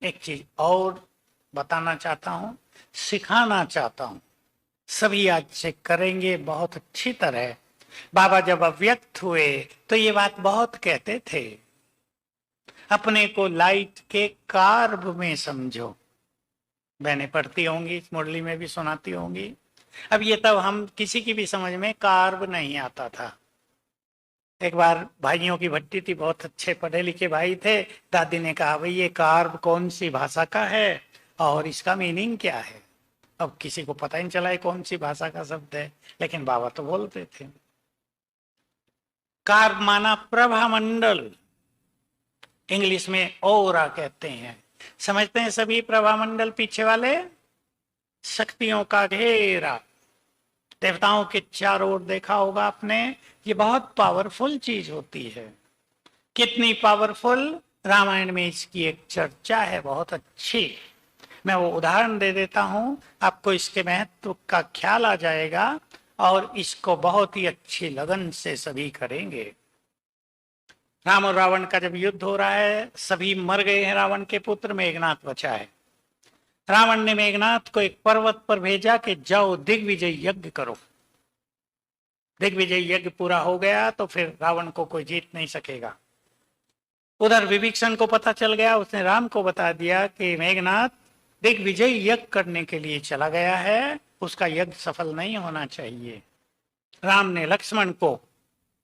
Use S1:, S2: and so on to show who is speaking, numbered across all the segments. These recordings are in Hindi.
S1: एक चीज और बताना चाहता हूं, सिखाना चाहता हूं। सभी आज से करेंगे बहुत अच्छी तरह। बाबा जब अव्यक्त हुए तो ये बात बहुत कहते थे, अपने को लाइट के कार्ब में समझो। बहनें पढ़ती होंगी, इस मुरली में भी सुनाती होंगी। अब ये तब हम किसी की भी समझ में कार्ब नहीं आता था। एक बार भाइयों की भट्टी थी, बहुत अच्छे पढ़े लिखे भाई थे। दादी ने कहा, भाई ये कार्ब कौन सी भाषा का है और इसका मीनिंग क्या है। अब किसी को पता ही नहीं चला है कौन सी भाषा का शब्द है, लेकिन बाबा तो बोलते थे। कार्ब माना प्रभा मंडल, इंग्लिश में ओरा कहते हैं। समझते हैं सभी प्रभा मंडल पीछे वाले शक्तियों का घेरा, देवताओं के चारों ओर देखा होगा आपने। ये बहुत पावरफुल चीज होती है। कितनी पावरफुल, रामायण में इसकी एक चर्चा है बहुत अच्छी। मैं वो उदाहरण दे देता हूं, आपको इसके महत्व का ख्याल आ जाएगा और इसको बहुत ही अच्छी लगन से सभी करेंगे। राम और रावण का जब युद्ध हो रहा है, सभी मर गए हैं, रावण के पुत्र, मेघनाथ बचा है। रावण ने मेघनाथ को एक पर्वत पर भेजा कि जाओ दिग्विजय यज्ञ करो। दिग्विजय यज्ञ पूरा हो गया तो फिर रावण को कोई जीत नहीं सकेगा। उधर विभीषण को पता चल गया, उसने राम को बता दिया कि मेघनाथ दिग्विजय यज्ञ करने के लिए चला गया है, उसका यज्ञ सफल नहीं होना चाहिए। राम ने लक्ष्मण को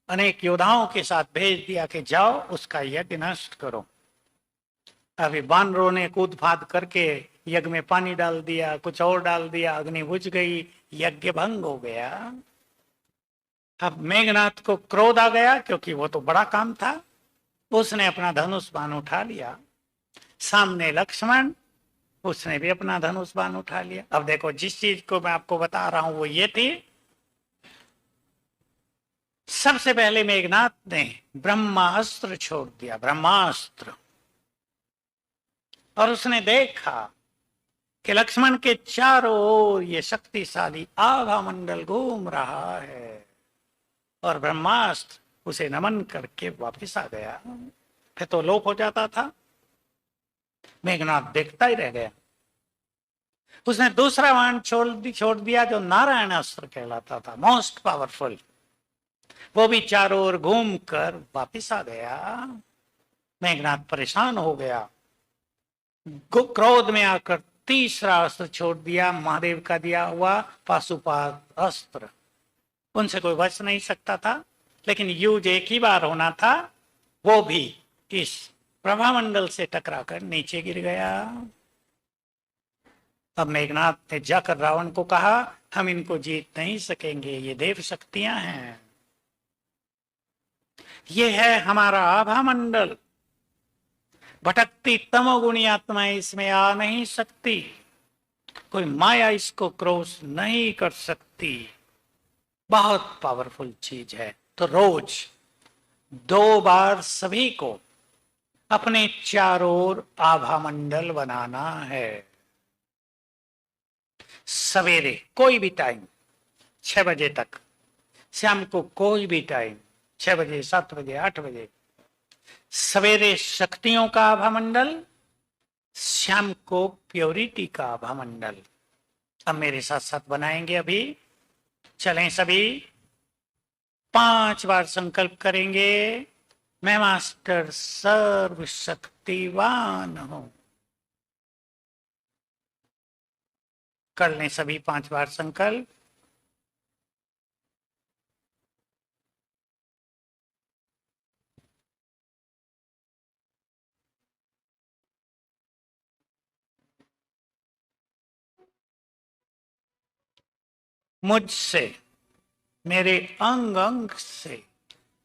S1: अनेक योद्धाओं के साथ भेज दिया कि जाओ उसका यज्ञ नष्ट करो। अभी बानरों ने कूद फाद करके यज्ञ में पानी डाल दिया, कुछ और डाल दिया, अग्नि बुझ गई, यज्ञ भंग हो गया। अब मेघनाथ को क्रोध आ गया, क्योंकि वो तो बड़ा काम था। उसने अपना धनुष बाण उठा लिया। सामने लक्ष्मण, उसने भी अपना धनुष बाण उठा लिया। अब देखो, जिस चीज को मैं आपको बता रहा हूं वो ये थी, सबसे पहले मेघनाथ ने ब्रह्मास्त्र छोड़ दिया, ब्रह्मास्त्र। और उसने देखा कि लक्ष्मण के चारों ओर ये शक्तिशाली आभा मंडल घूम रहा है, और ब्रह्मास्त्र उसे नमन करके वापस आ गया। फिर तो लोप हो जाता था, मेघनाथ देखता ही रह गया। उसने दूसरा बाण छोड़ दिया जो नारायण अस्त्र कहलाता था, मोस्ट पावरफुल। वो भी चारों ओर घूम कर वापिस आ गया। मेघनाथ परेशान हो गया, क्रोध में आकर तीसरा अस्त्र छोड़ दिया, महादेव का दिया हुआ पाशुपात अस्त्र। उनसे कोई बच नहीं सकता था, लेकिन यूज एक ही बार होना था, वो भी इस प्रभामंडल से टकराकर नीचे गिर गया। अब मेघनाथ ने जाकर रावण को कहा, हम इनको जीत नहीं सकेंगे, ये देव शक्तियां हैं, ये है हमारा आभा मंडल, भटकती तमोगुणी आत्मा इसमें आ नहीं सकती, कोई माया इसको क्रॉस नहीं कर सकती, बहुत पावरफुल चीज है। तो रोज 2 बार सभी को अपने चारों ओर आभा मंडल बनाना है। सवेरे कोई भी टाइम 6 बजे तक, शाम को कोई भी टाइम 6 बजे, 7 बजे, 8 बजे। सवेरे शक्तियों का आभा मंडल, शाम को प्योरिटी का आभा मंडल। अब मेरे साथ साथ बनाएंगे, अभी चलें सभी। 5 बार संकल्प करेंगे, मैं मास्टर सर्वशक्तिवान हूं। कर लें सभी 5 बार संकल्प। मुझसे, मेरे अंग अंग से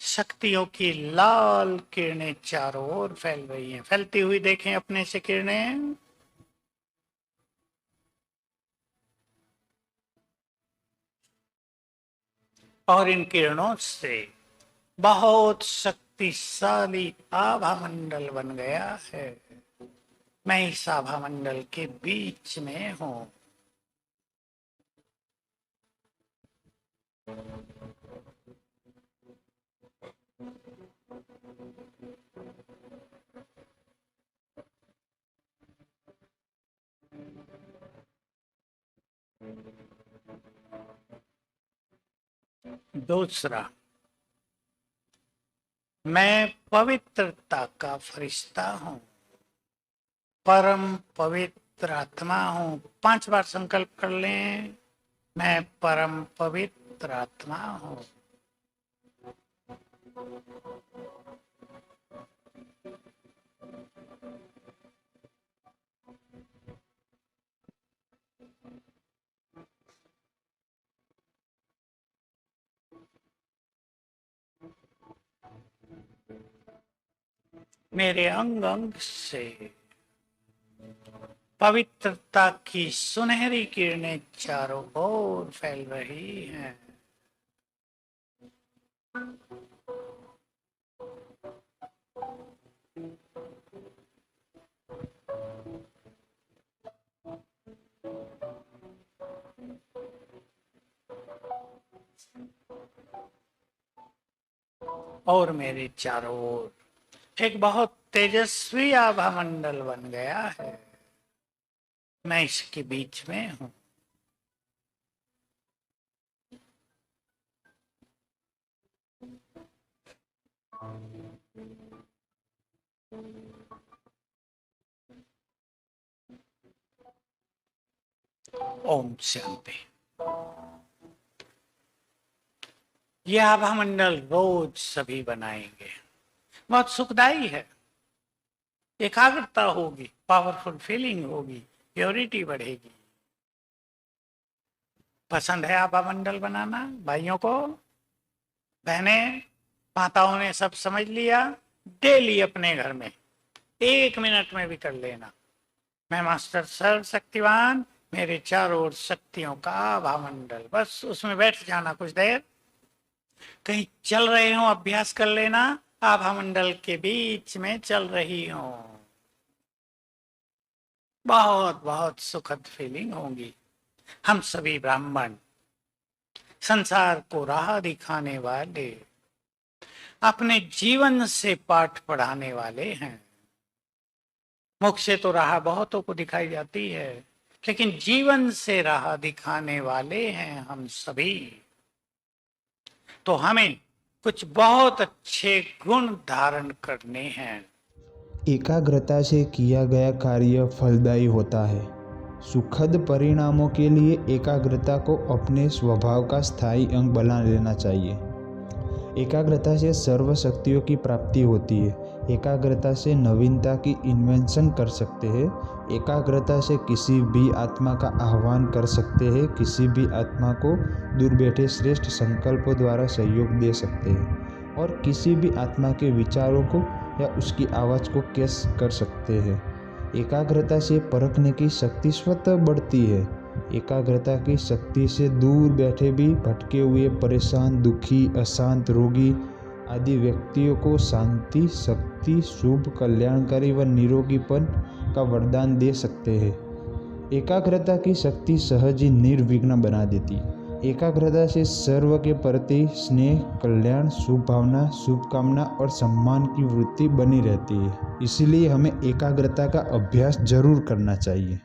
S1: शक्तियों की लाल किरणें चारों ओर फैल रही हैं। फैलती हुई देखें अपने से किरणें। और इन किरणों से बहुत शक्तिशाली आभा मंडल बन गया है। मैं इस आभा मंडल के बीच में हूं। दूसरा, मैं पवित्रता का फरिश्ता हूं, परम पवित्र आत्मा हूं। 5 बार संकल्प कर लें, मैं परम पवित्र आत्मा हूं। मेरे अंग अंग से पवित्रता की सुनहरी किरणें चारों ओर फैल रही हैं। और मेरे चारों ओर एक बहुत तेजस्वी आभा मंडल बन गया है। मैं इसके बीच में हूं। ओम शांति। यह आभा मंडल रोज सभी बनाएंगे। बहुत सुखदाई है। एकाग्रता होगी, पावरफुल फीलिंग होगी, प्योरिटी बढ़ेगी। पसंद है आभा मंडल बनाना भाइयों को? बहनें, माताओं ने सब समझ लिया? डेली अपने घर में 1 मिनट में भी कर लेना। मैं मास्टर सर्वशक्तिवान, मेरे चारों ओर शक्तियों का आभा मंडल। बस उसमें बैठ जाना कुछ देर। कहीं चल रहे हो, अभ्यास कर लेना। आभा मंडल के बीच में चल रही हो, बहुत बहुत सुखद फीलिंग होगी। हम सभी ब्राह्मण, संसार को राह दिखाने वाले, अपने जीवन से पाठ पढ़ाने वाले हैं। मुख से तो राह बहुतों को दिखाई जाती है, लेकिन जीवन से राह दिखाने वाले हैं हम सभी। तो हमें कुछ बहुत अच्छे गुण धारण करने हैं।
S2: एकाग्रता से किया गया कार्य फलदायी होता है। सुखद परिणामों के लिए एकाग्रता को अपने स्वभाव का स्थायी अंग बना लेना चाहिए। एकाग्रता से सर्व शक्तियों की प्राप्ति होती है। एकाग्रता से नवीनता की इन्वेंशन कर सकते हैं। एकाग्रता से किसी भी आत्मा का आह्वान कर सकते हैं। किसी भी आत्मा को दूर बैठे श्रेष्ठ संकल्पों द्वारा सहयोग दे सकते हैं और किसी भी आत्मा के विचारों को या उसकी आवाज़ को कैच कर सकते हैं। एकाग्रता से परखने की शक्ति स्वतः बढ़ती है। एकाग्रता की शक्ति से दूर बैठे भी भटके हुए, परेशान, दुखी, अशांत, रोगी आदि व्यक्तियों को शांति, शक्ति, शुभ, कल्याणकारी व निरोगीपन का वरदान दे सकते हैं। एकाग्रता की शक्ति सहज ही निर्विघ्न बना देती। एकाग्रता से सर्व के प्रति स्नेह, कल्याण, शुभ भावना, शुभकामना और सम्मान की वृत्ति बनी रहती है। इसलिए हमें एकाग्रता का अभ्यास जरूर करना चाहिए।